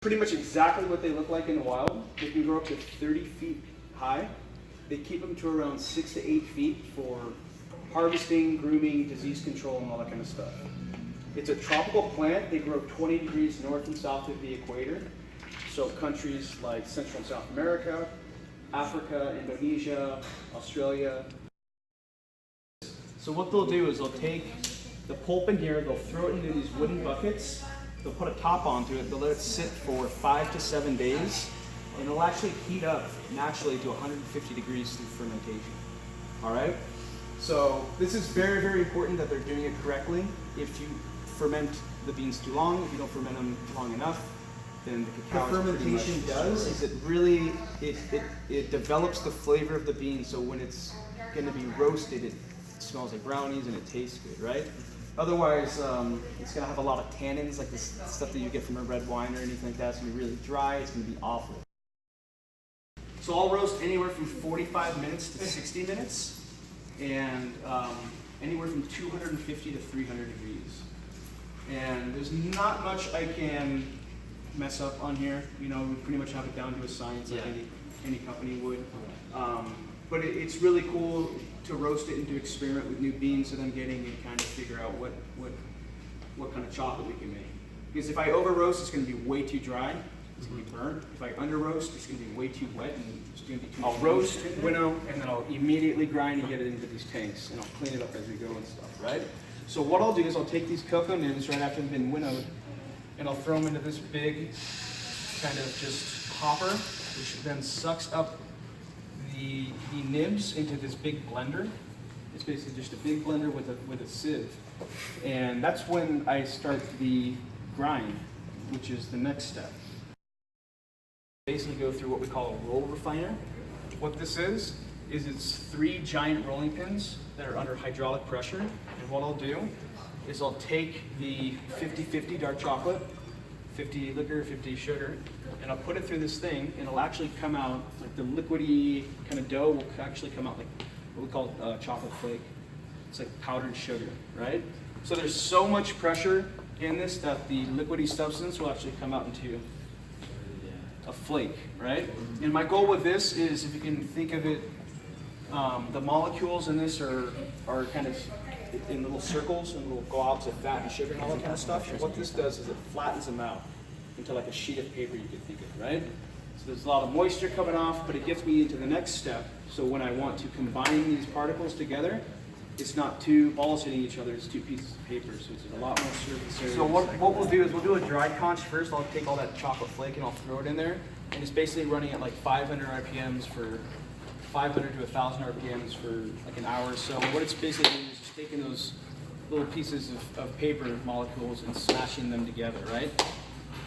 Pretty much exactly what they look like in the wild. They can grow up to 30 feet high. They keep them to around 6 to 8 feet for harvesting, grooming, disease control, and all that kind of stuff. It's a tropical plant. They grow 20 degrees north and south of the equator. So countries like Central and South America, Africa, Indonesia, Australia. So what they'll do is they'll take the pulp in here, they'll throw it into these wooden buckets, they'll put a top onto it, they'll let it sit for 5 to 7 days, and it'll actually heat up naturally to 150 degrees through fermentation. All right? So this is very, very important that they're doing it correctly. If you ferment the beans too long, if you don't ferment them long enough, then the cacao. What fermentation does is it develops the flavor of the bean, so when it's going to be roasted, it smells like brownies and it tastes good, right? Otherwise, it's going to have a lot of tannins, like this stuff that you get from a red wine or anything like that. It's going to be really dry. It's going to be awful. So I'll roast anywhere from 45 minutes to 60 minutes, and anywhere from 250 to 300 degrees. And there's not much I can mess up on here. You know, we pretty much have it down to a science like any company would. But it's really cool to roast it and to experiment with new beans that I'm getting and kind of figure out what kind of chocolate we can make. Because if I over roast, it's going to be way too dry. It's going to be burnt. If I under roast, it's going to be way too wet and it's going to be too. I'll roast, winnow, and then I'll immediately grind and get it into these tanks, and I'll clean it up as we go and stuff, right? So what I'll do is I'll take these cocoa nibs right after they've been winnowed, and I'll throw them into this big kind of just hopper, which then sucks up the nibs into this big blender. It's basically just a big blender with a sieve. And that's when I start the grind, which is the next step. Basically go through what we call a roll refiner. What this is it's 3 giant rolling pins that are under hydraulic pressure. And what I'll do is I'll take the 50-50 dark chocolate, 50 liquor, 50 sugar, and I'll put it through this thing, and it'll actually come out, like the liquidy kind of dough will actually come out like what we call chocolate flake. It's like powdered sugar, right? So there's so much pressure in this that the liquidy substance will actually come out into a flake, right? And my goal with this is, if you can think of it, the molecules in this are kind of in little circles, and will go out to fat and sugar and all that kind of stuff. And what this does is it flattens them out into like a sheet of paper, you could think of, right? So there's a lot of moisture coming off, but it gets me into the next step. So when I want to combine these particles together, it's not 2 balls hitting each other, it's 2 pieces of paper, so it's a lot more surface area. So what we'll do is we'll do a dry conch first. I'll take all that chocolate flake and I'll throw it in there, and it's basically running at like 500 RPMs for 500 to 1,000 RPMs for like an hour or so. And what it's basically doing is just taking those little pieces of paper molecules and smashing them together, right?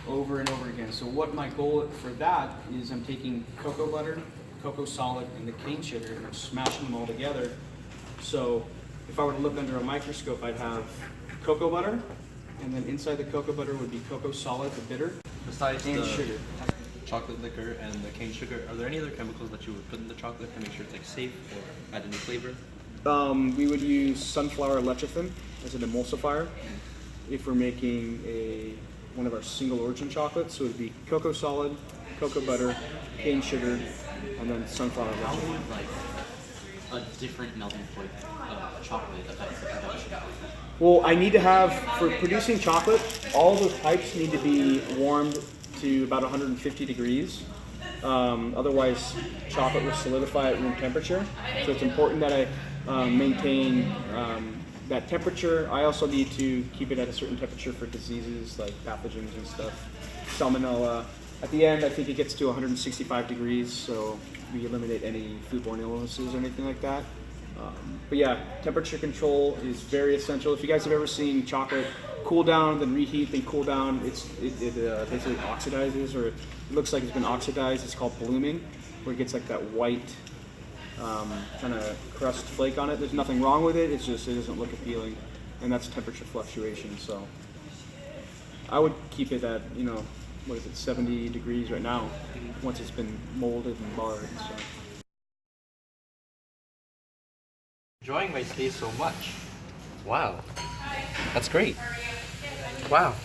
Over and over again. So what my goal for that is, I'm taking cocoa butter, cocoa solid, and the cane sugar, and I'm smashing them all together. So if I were to look under a microscope, I'd have cocoa butter, and then inside the cocoa butter would be cocoa solid, the bitter, besides and the sugar. Chocolate liquor and the cane sugar, are there any other chemicals that you would put in the chocolate to make sure it's like safe or add any flavor? We would use sunflower lecithin as an emulsifier if we're making one of our single origin chocolates. So it would be cocoa solid, cocoa butter, cane sugar, and then sunflower lecithin. How would like a different melting point of chocolate affect the production? Well, I need to have, for producing chocolate, all the pipes need to be warmed to about 150 degrees. Otherwise, chocolate will solidify at room temperature. So it's important that I maintain that temperature. I also need to keep it at a certain temperature for diseases like pathogens and stuff. Salmonella. At the end, I think it gets to 165 degrees, so we eliminate any foodborne illnesses or anything like that. But yeah, temperature control is very essential. If you guys have ever seen chocolate cool down, then reheat, then cool down, it basically oxidizes, or it looks like it's been oxidized. It's called blooming, where it gets like that white kind of crust flake on it. There's nothing wrong with it, it's just it doesn't look appealing, and that's temperature fluctuation. So I would keep it at, you know, what is it, 70 degrees right now, once it's been molded and barred. So. Enjoying my stay so much. Wow. That's great. Wow.